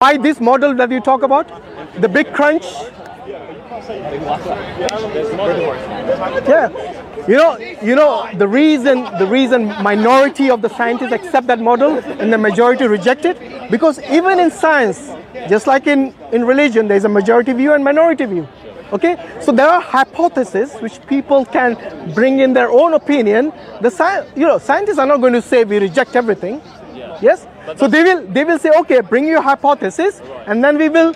Why this model that you talk about? The big crunch? Yeah. You know the reason minority of the scientists accept that model and the majority reject it, because even in science, just like in religion, there's a majority view and minority view. Okay, so there are hypotheses which people can bring in their own opinion. Scientists are not going to say we reject everything. Yes, so they will say, okay, bring your hypothesis, and then we will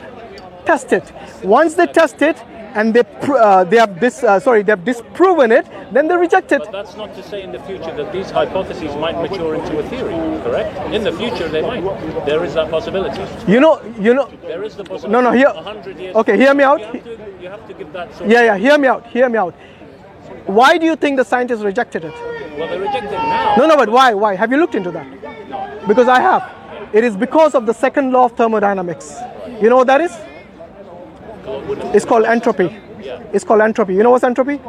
test it. Once they test it and they have disproven it, then they reject it. But that's not to say in the future that these hypotheses might mature into a theory, correct? In the future they might. There is that possibility. You know. There is the possibility. No, here. 100 years. Okay, hear me out. You have to give that. Yeah. Hear me out. Why do you think the scientists rejected it? Well, they reject it now. No, but why? Have you looked into that? No. Because I have. It is because of the second law of thermodynamics. You know what that is? It's called entropy. Yeah. It's called entropy. You know what's entropy?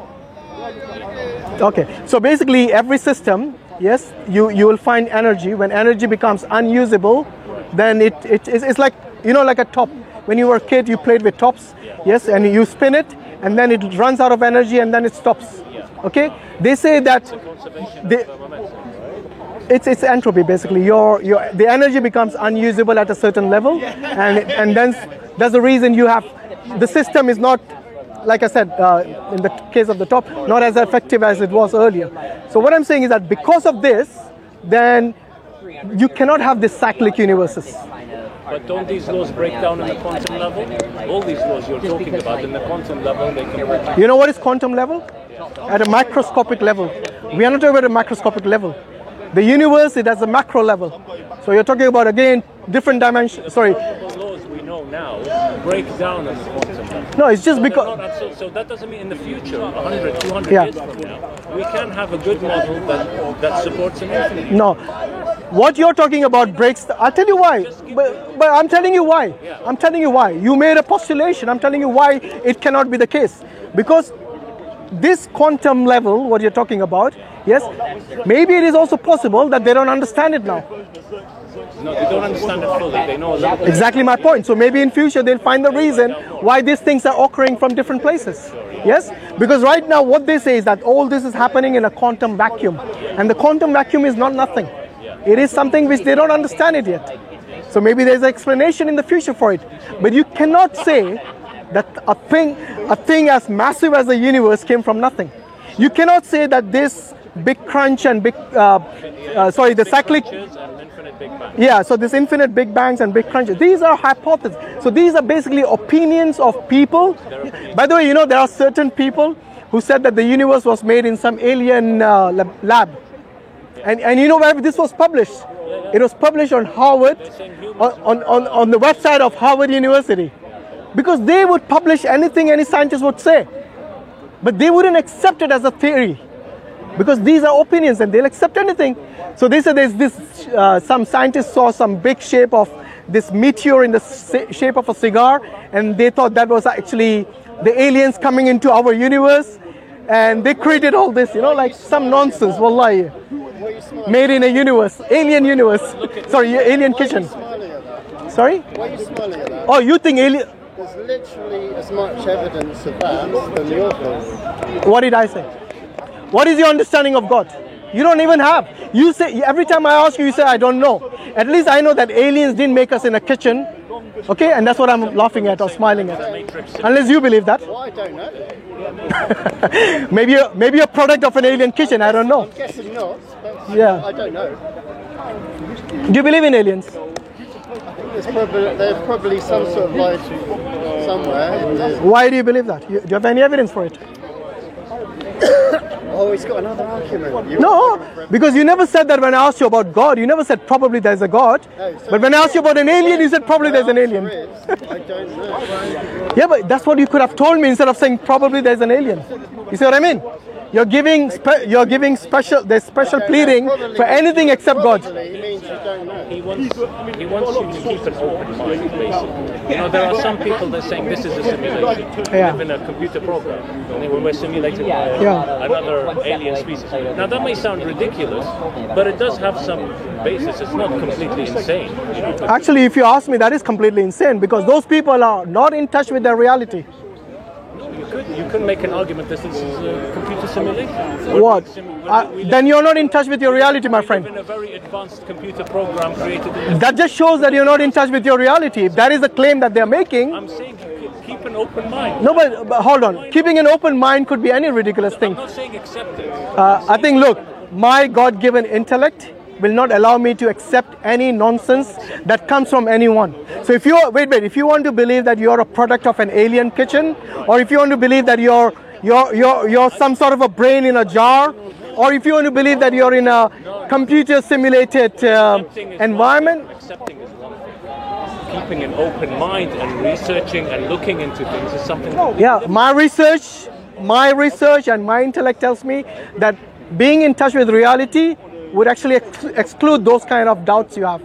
Okay. So basically, every system, yes, you will find energy. When energy becomes unusable, then it's like, like a top. When you were a kid, you played with tops, yes, and you spin it, and then it runs out of energy, and then it stops. Okay. They say that it's entropy basically. The energy becomes unusable at a certain level, and then that's the reason you have. The system is not, like I said, in the case of the top, not as effective as it was earlier. So what I'm saying is that because of this, then you cannot have these cyclic universes. But don't these laws break down in the quantum level? All these laws you're talking about in the quantum level, they can... You know what is quantum level? At a microscopic level. We are not talking about a macroscopic level. The universe, it has a macro level. So you're talking about, again, different dimensions. Sorry. Laws we know now break down on the quantum level. No, it's just because... So that doesn't mean in the future, 100, 200 years from now, we can have a good model that supports an infinity. No. What you're talking about breaks... I'll tell you why. But I'm telling you why. Yeah. I'm telling you why. You made a postulation. I'm telling you why it cannot be the case. Because this quantum level, what you're talking about, yes, maybe it is also possible that they don't understand it now. No, they don't understand it fully. They know a little bit. Exactly my point. So maybe in future they'll find the reason why these things are occurring from different places. Yes? Because right now what they say is that all this is happening in a quantum vacuum. And the quantum vacuum is not nothing. It is something which they don't understand it yet. So maybe there's an explanation in the future for it. But you cannot say that a thing as massive as the universe came from nothing. You cannot say that this big crunch and the cyclic... Yeah, so this infinite big bangs and big crunches, these are hypotheses. So these are basically opinions of people. By the way, there are certain people who said that the universe was made in some alien lab. And you know where this was published? It was published on Harvard, on the website of Harvard University. Because they would publish anything any scientist would say. But they wouldn't accept it as a theory. Because these are opinions and they'll accept anything. So they said there's this, some scientists saw some big shape of this meteor in the shape of a cigar, and they thought that was actually the aliens coming into our universe, and they created all this, like some nonsense, wallahi. Made in a universe, alien universe. Sorry, alien kitchen. Sorry? Why are you smiling at that? Oh, you think alien... There's literally as much evidence of that than your case. What did I say? What is your understanding of God? You don't even have. You say, every time I ask you, you say, I don't know. At least I know that aliens didn't make us in a kitchen. Okay, and that's what I'm laughing at or smiling at. Unless you believe that. Well, I don't know. maybe a product of an alien kitchen, I don't know. I'm guessing not, but yeah. I don't know. Do you believe in aliens? There's probably some sort of life somewhere. Why do you believe that? Do you have any evidence for it? Oh, he's got another argument. No, because you never said that when I asked you about God. You never said probably there's a God. No, so but when I asked you about an alien, you said probably there's an alien. I don't know. Yeah, but that's what you could have told me instead of saying probably there's an alien. You see what I mean? You're giving special. There's special pleading for anything except God. He means you don't know. He wants you to keep an open mind, basically. You know, there are some people that are saying this is a simulation. We Yeah. live in a computer program, and we're simulated by another alien species. Now, that may sound ridiculous, but it does have some basis. It's not completely insane. You know? Actually, if you ask me, that is completely insane because those people are not in touch with their reality. You could make an argument that this is a computer simulation. What? Then you're not in touch with your reality, my friend. In a very advanced computer program created in That just shows that you're not in touch with your reality. If that is the claim that they're making. I'm saying you could keep an open mind. No, but hold on. Keeping an open mind could be any ridiculous thing. I'm not saying accept it. I think, look, my God-given intellect will not allow me to accept any nonsense that comes from anyone. So if you if you want to believe that you're a product of an alien kitchen, or if you want to believe that you're some sort of a brain in a jar, or if you want to believe that you're in a computer simulated environment. Accepting is one thing. Keeping an open mind and researching and looking into things is something. Yeah, my research and my intellect tells me that being in touch with reality would actually exclude those kind of doubts you have.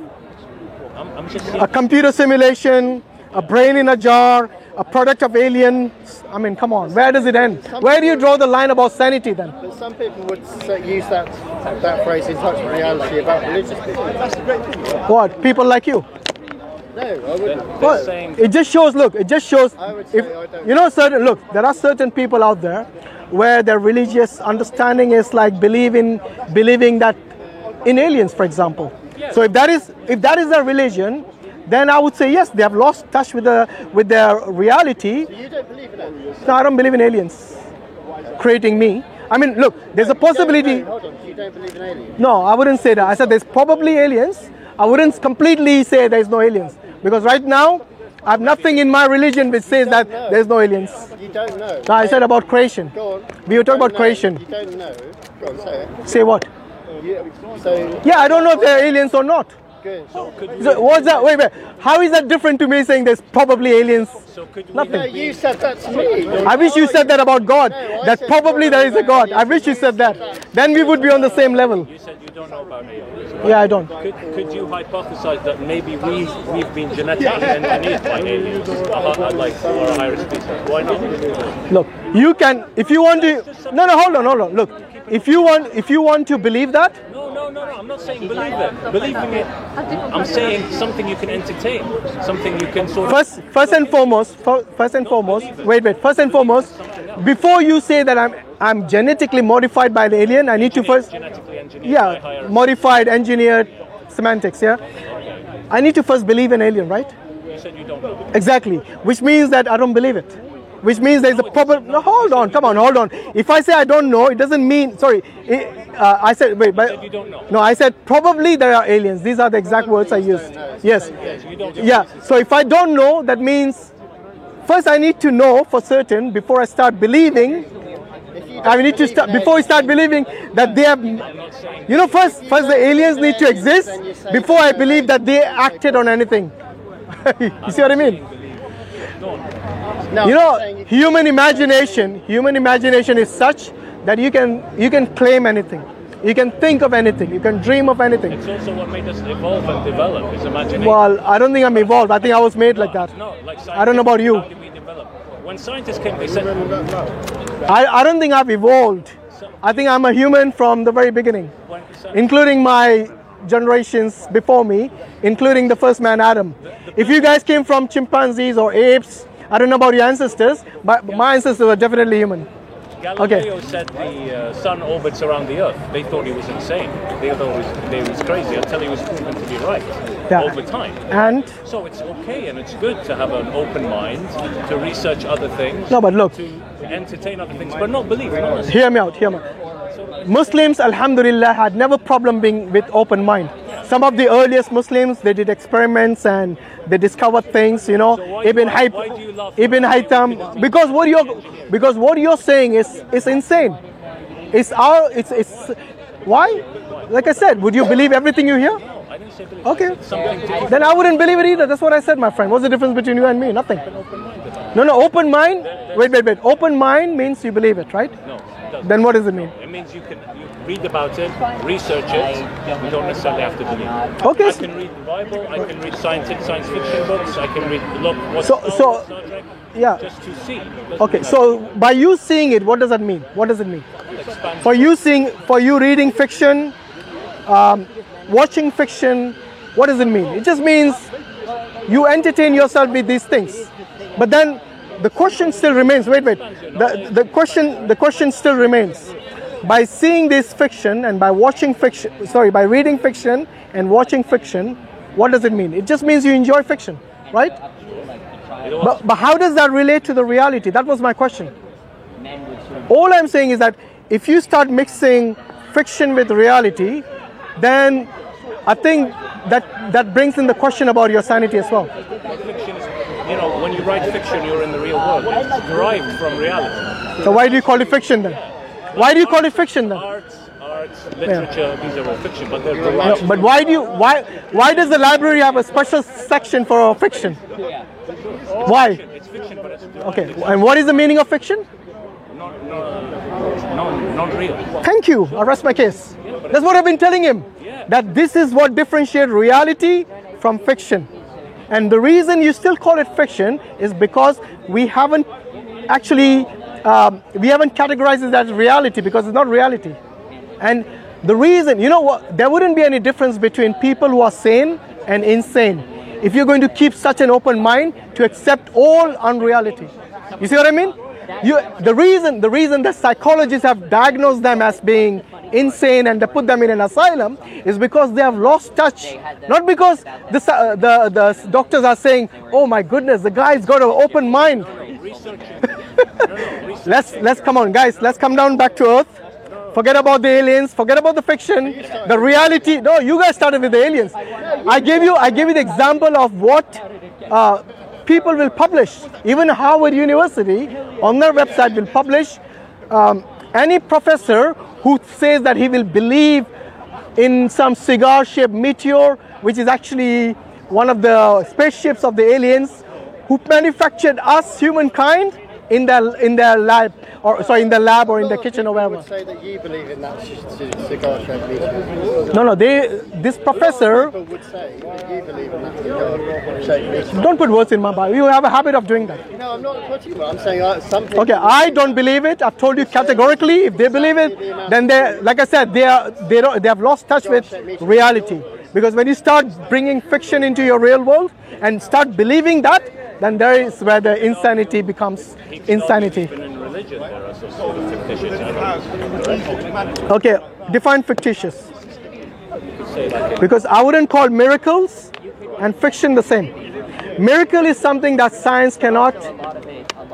I'm just A computer simulation, a brain in a jar, a product of aliens. I mean, come on, where does it end? Where do you draw the line about sanity then? But some people would use that phrase in touch with reality about religious people. What? People like you? No, I wouldn't. Well, it just shows. Look, it just shows. I would say I don't. You know, there are certain people out there where their religious understanding is like believing that in aliens, for example. So if that is their religion, then I would say yes, they have lost touch with their reality. So you don't believe in aliens? No, I don't believe in aliens creating me. I mean, look, there's a possibility. Hold on, you don't believe in aliens? No, I wouldn't say that. I said there's probably aliens. I wouldn't completely say there's no aliens because right now I have nothing in my religion which says that there's no aliens. You don't know. No, I said about creation. Go on. We were talking about You creation. don't know. Go on, say it. Say what? So, Yeah, I don't know if they're aliens or not. good. So what's that? Wait. How is that different to me saying there's probably aliens? Nothing. No, you said that to me. I wish you said that about God. That probably there is a God. I wish you said that. Then we would be on the same level. You said you don't know about aliens. Yeah, I don't. Could you hypothesize that maybe we've been genetically engineered by aliens, like or a higher species? Why not? Look, you can if you want to. No, hold on. Look, if you want to believe that. No. I'm not saying believe it. Believing it. I'm saying something you can entertain, something you can sort of. First and foremost. Wait. First and foremost, before you say that I'm genetically modified by an alien, I need to first. Genetically engineered by higher. Modified, engineered, semantics. Yeah. I need to first believe an alien, right? You said you don't know. Exactly. Which means that I don't believe it. Which means there's a problem. No, hold on. Come on, hold on. If I say I don't know, it doesn't mean. Sorry. I said wait. But You don't know. no, I said probably there are aliens. These are the exact words I used. Yes. You don't know. Yeah. So if I don't know, that means first I need to know for certain before I start believing. I need to start before I start believing that they have. You know, first the aliens need to exist before I believe that they acted on anything. You see what I mean? No, You I'm know, saying human imagination is such that you can claim anything. You can think of anything. You can dream of anything. It's also what made us evolve and develop is imagination. Well, I don't think I'm evolved. I think I was made like that. No, like I don't know about you. How did we develop? When scientists came, they said, I don't think I've evolved. I think I'm a human from the very beginning, including my generations before me, including the first man, Adam. If you guys came from chimpanzees or apes, I don't know about your ancestors, but my ancestors were definitely human. Galileo said the sun orbits around the earth. They thought he was insane. They thought he was crazy until he was proven to be right over time. And so it's okay and it's good to have an open mind, to research other things, no, but look, to entertain other things, but not believe. Not hear me out. Muslims, alhamdulillah, had never problem being with open mind. Some of the earliest Muslims, they did experiments and they discovered things, you know. So Ibn Haytham, because what you're saying is insane. It's why? Like I said, would you believe everything you hear? No, I didn't say believe. Okay. Something to Then I wouldn't believe it either. That's what I said, my friend. What's the difference between you and me? Nothing. No, open mind. Wait. Open mind means you believe it, right? No. Then what does it mean? It means you read about it, research it. You don't necessarily have to believe it. Okay. I can read the Bible. I can read science fiction books. I can read what's so yeah. Just to see. Okay. So by you seeing it, what does that mean? What does it mean? For you reading fiction, watching fiction, what does it mean? It just means you entertain yourself with these things. But then the question still remains. Wait. The question still remains. By seeing this fiction and by watching fiction, by reading fiction and watching fiction, what does it mean? It just means you enjoy fiction, right? But how does that relate to the reality? That was my question. All I'm saying is that if you start mixing fiction with reality, then I think that brings in the question about your sanity as well. Fiction is, when you write fiction, you're in the real world. It's derived from reality. So why do you call it fiction then? Why do you call it fiction then? Arts, literature, these are all fiction, but they're derived. No, but why does the library have a special section for fiction? Why? It's fiction, but it's okay. And what is the meaning of fiction? Not real. Thank you. I rest my case. That's what I've been telling him. That this is what differentiates reality from fiction. And the reason you still call it fiction is because we haven't actually categorized it as reality, because it's not reality. And the reason, there wouldn't be any difference between people who are sane and insane if you're going to keep such an open mind to accept all unreality. You see what I mean? The reason that psychologists have diagnosed them as being insane and they put them in an asylum is because they have lost touch. Not because the doctors are saying, oh my goodness, the guy's got an open mind. Let's come on, guys. Let's come down back to earth. Forget about the aliens. Forget about the fiction. The reality. No, you guys started with the aliens. I gave you the example of what people will publish. Even Harvard University on their website will publish any professor who says that he will believe in some cigar-shaped meteor, which is actually one of the spaceships of the aliens who manufactured us, humankind, in their lab, or in the lab or in the kitchen or wherever. I would say that you believe in that cigar-shaped meteor. No, this professor. People would say that you believe in that cigar-shaped meteor. Don't put words in my mouth. You have a habit of doing that. No, I'm not putting words. I'm saying some people. Okay, I don't believe it. I've told you categorically. If they believe it, then like I said, they have lost touch with reality. Because when you start bringing fiction into your real world and start believing that, then there is where the insanity becomes insanity. Even in religion, there are some sort of fictitious elements. Okay, define fictitious. Because I wouldn't call miracles and fiction the same. Miracle is something that science cannot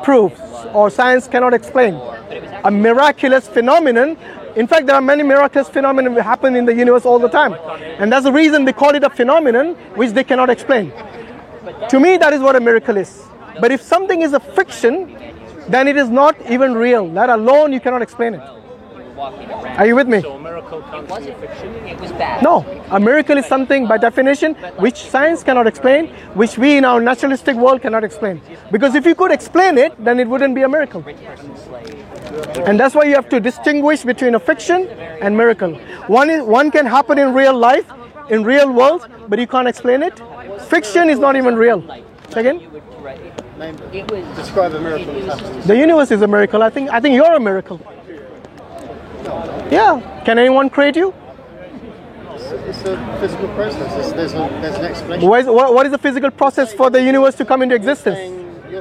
prove or science cannot explain. A miraculous phenomenon. In fact, there are many miraculous phenomena that happen in the universe all the time. And that's the reason they call it a phenomenon which they cannot explain. To me, that is what a miracle is. But if something is a fiction, then it is not even real. That alone, you cannot explain it. Are you with me? So a miracle can't be a fiction? No. A miracle is something, by definition, which science cannot explain, which we in our naturalistic world cannot explain. Because if you could explain it, then it wouldn't be a miracle. And that's why you have to distinguish between a fiction and miracle. One can happen in real life, in real world, but you can't explain it. Fiction is not even real. Second? Describe a miracle. The universe is a miracle. I think you're a miracle. Yeah. Can anyone create you? It's a physical process. There's an explanation. What is the physical process for the universe to come into existence?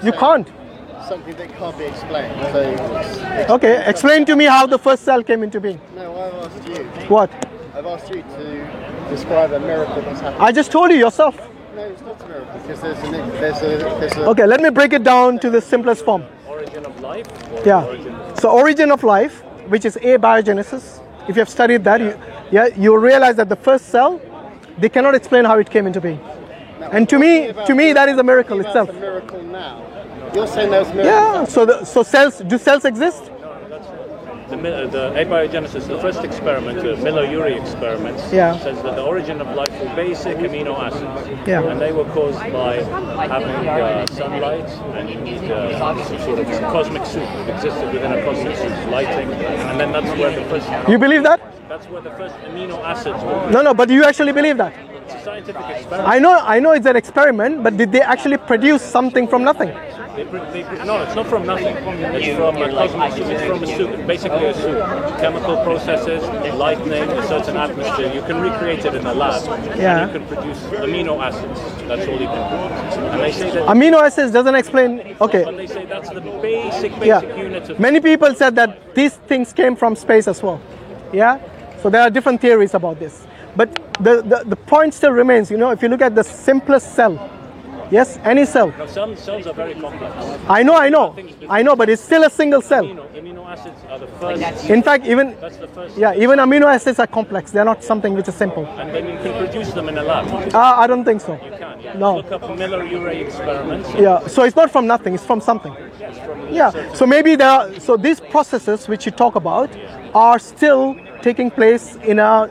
You can't. Something that can't be explained. So okay, explain to me how the first cell came into being. No, I've asked you. What? I've asked you to describe a miracle that's happened. I just told you yourself. No, it's not a miracle because there's a. Okay, let me break it down to the simplest form. Origin of life? Yeah. So origin of life, which is abiogenesis. If you have studied that, you realize that the first cell, they cannot explain how it came into being. And to me, that is a miracle itself. It's a miracle now. You're saying there's miracles. Yeah. So cells exist? the abiogenesis, the first experiment, the Miller-Urey experiments, says that the origin of life were basic amino acids, and they were caused by having sunlight, and you need some sort of cosmic soup that existed within a cosmic soup, lighting, and then that's where the first... You believe that? That's where the first amino acids were. No, but you actually believe that? It's a scientific experiment. I know it's an experiment, but did they actually produce something from nothing? No, it's not from nothing. It's from a cosmic soup. It's from a soup. It's basically a soup. Chemical processes, lightning, a certain atmosphere. You can recreate it in a lab. And you can produce amino acids. That's all you can produce. And they say that amino acids doesn't explain. Okay. But they say that's the basic unit of... Many people said that these things came from space as well. Yeah. So there are different theories about this. But the point still remains. You know, if you look at the simplest cell. Yes, any cell. Now, some cells are very complex. I know, but it's still a single cell. Amino acids are the first. In fact, even even amino acids are complex. They're not something which is simple. And then you can produce them in a lab. I don't think so. You can. Yeah. No. Look up Miller-Urey experiments. Yeah. So it's not from nothing. It's from something. So maybe so these processes which you talk about are still taking place in a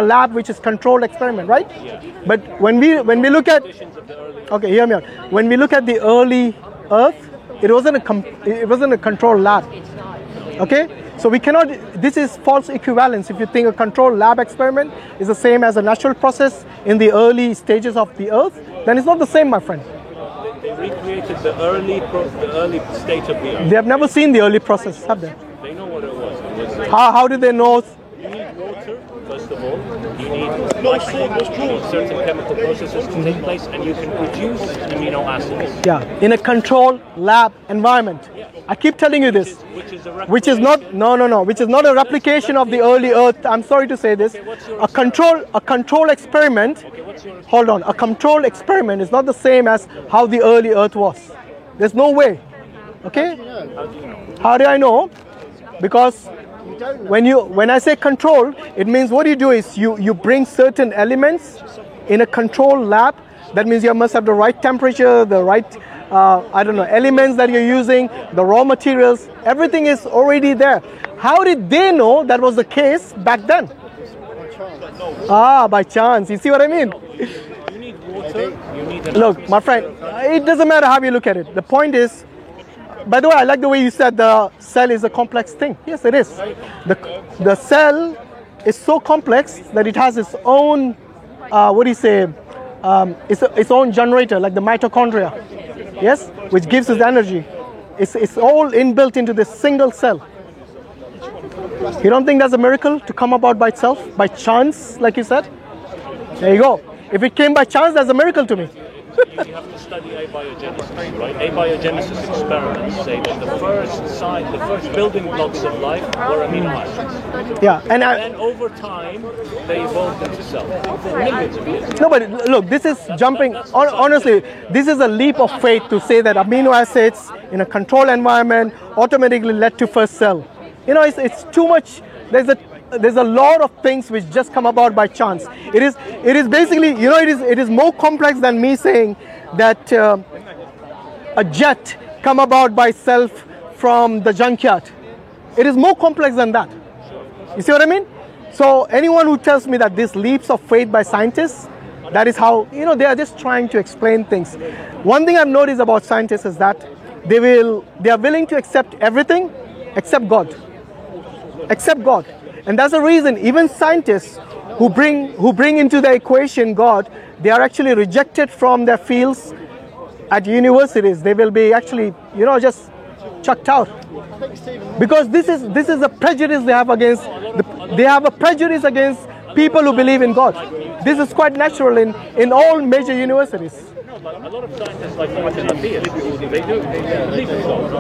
lab which is controlled experiment, right? Yeah. But when we look at hear me out. When we look at the early Earth, it wasn't a controlled lab. Okay, so we cannot. This is false equivalence. If you think a controlled lab experiment is the same as a natural process in the early stages of the Earth, then it's not the same, my friend. They recreated the early state of the Earth. They have never seen the early process, have they? They know what it was. How did they know? You need water, first of all. You need lightning. You need certain chemical processes to take place, and you can produce amino acids. Yeah, in a controlled lab environment. I keep telling you this. Which is not a replication of the early Earth. I'm sorry to say this. A control experiment. Hold on. A control experiment is not the same as how the early Earth was. There's no way. Okay? How do I know? Because when I say control, it means what you do is you bring certain elements in a controlled lab. That means you must have the right temperature, the right elements that you're using, the raw materials. Everything is already there. How did they know that was the case back then? By chance. You see what I mean? You need water. You need look, my friend, it doesn't matter how you look at it. The point is, by the way, I like the way you said the cell is a complex thing. Yes, it is. The cell is so complex that it has its own, its own generator, like the mitochondria. Yes, which gives us energy. It's all inbuilt into this single cell. You don't think that's a miracle to come about by itself, by chance, like you said? There you go. If it came by chance, that's a miracle to me. You have to study abiogenesis, right? Abiogenesis experiments say that the first building blocks of life were amino acids. Yeah, and then over time they evolved into cells. Millions of years. No, but look, this is jumping. Honestly, this is a leap of faith to say that amino acids in a controlled environment automatically led to first cell. You know, it's too much. There's a lot of things which just come about by chance. It is basically, you know, it is more complex than me saying that a jet come about by itself from the junkyard. It is more complex than that. You see what I mean? So anyone who tells me that this leaps of faith by scientists, that is how, you know, they are just trying to explain things. One thing I've noticed about scientists is that they are willing to accept everything except God. Except God. And that's the reason even scientists who bring into the equation God, they are actually rejected from their fields at universities. They will be actually, you know, just chucked out. Because this is a prejudice they have against, they have a prejudice against people who believe in God. This is quite natural in all major universities. But a lot of scientists, like atheists, they believe in God,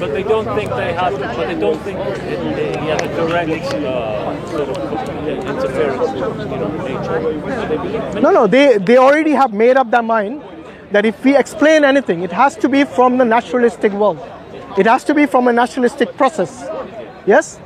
but they don't think they have. But they don't think he has a direct sort of interference with nature. No, they already have made up their mind that if we explain anything, it has to be from the naturalistic world. It has to be from a naturalistic process. Yes,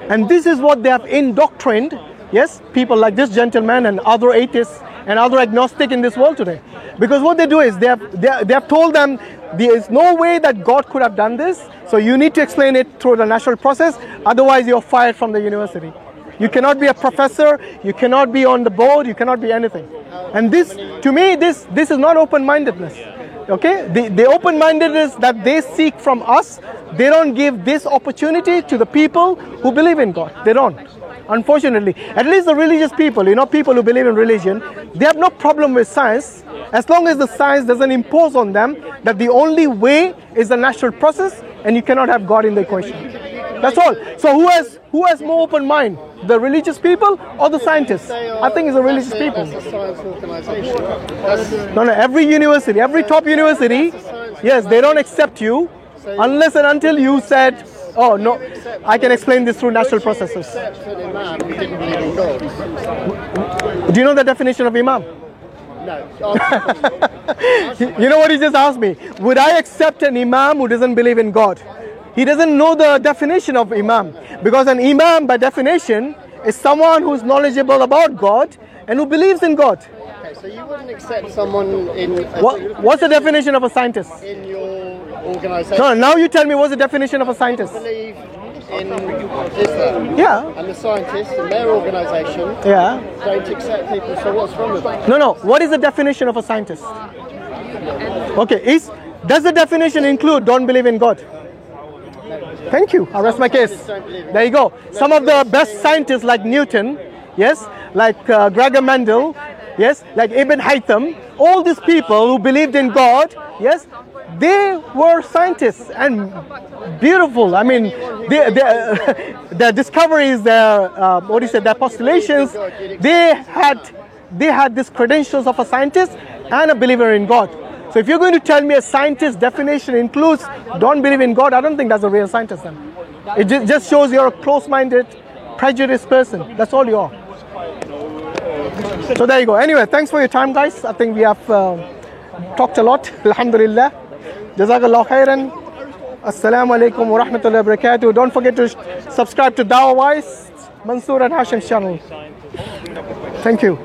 and this is what they have indoctrined. Yes, people like this gentleman and other atheists and other agnostic in this world today. Because what they do is they have told them there is no way that God could have done this. So you need to explain it through the natural process. Otherwise, you're fired from the university. You cannot be a professor. You cannot be on the board. You cannot be anything. And this, to me, this is not open-mindedness. Okay, the open-mindedness that they seek from us, they don't give this opportunity to the people who believe in God. They don't. Unfortunately, at least the religious people, people who believe in religion, they have no problem with science, as long as the science doesn't impose on them that the only way is the natural process and you cannot have God in the equation. That's all. So who has more open mind, the religious people or the scientists? I think it's the religious people. That's a science organization. No, every university, every top university, yes, they don't accept you unless and until you said, oh no, I can explain this through natural processes. Do you know the definition of imam? No. You know what he just asked me? Would I accept an imam who doesn't believe in God? He doesn't know the definition of imam, because an imam by definition is someone who's knowledgeable about God and who believes in God. Okay, so you wouldn't accept someone in... What's the definition of a scientist? In your organization? No, now you tell me what's the definition of a scientist? Believe in Islam. Yeah. And the scientists in their organization don't accept people, so what's wrong with that? No, what is the definition of a scientist? Okay, does the definition include don't believe in God? Thank you. I'll rest my case. There you go. Some of the best scientists like Newton, yes, like Gregor Mendel, yes, like Ibn Haytham, all these people who believed in God, yes, they were scientists and beautiful. I mean, their discoveries, their their postulations, they had these credentials of a scientist and a believer in God. So if you're going to tell me a scientist definition includes don't believe in God, I don't think that's a real scientist then. It just shows you're a close-minded, prejudiced person. That's all you are. So there you go. Anyway, thanks for your time, guys. I think we have talked a lot. Alhamdulillah. Jazakallah khairan. Assalamu alaikum wa rahmatullahi wa barakatuh. Don't forget to subscribe to Dawah Wise, Mansoor and Hashim's channel. Thank you.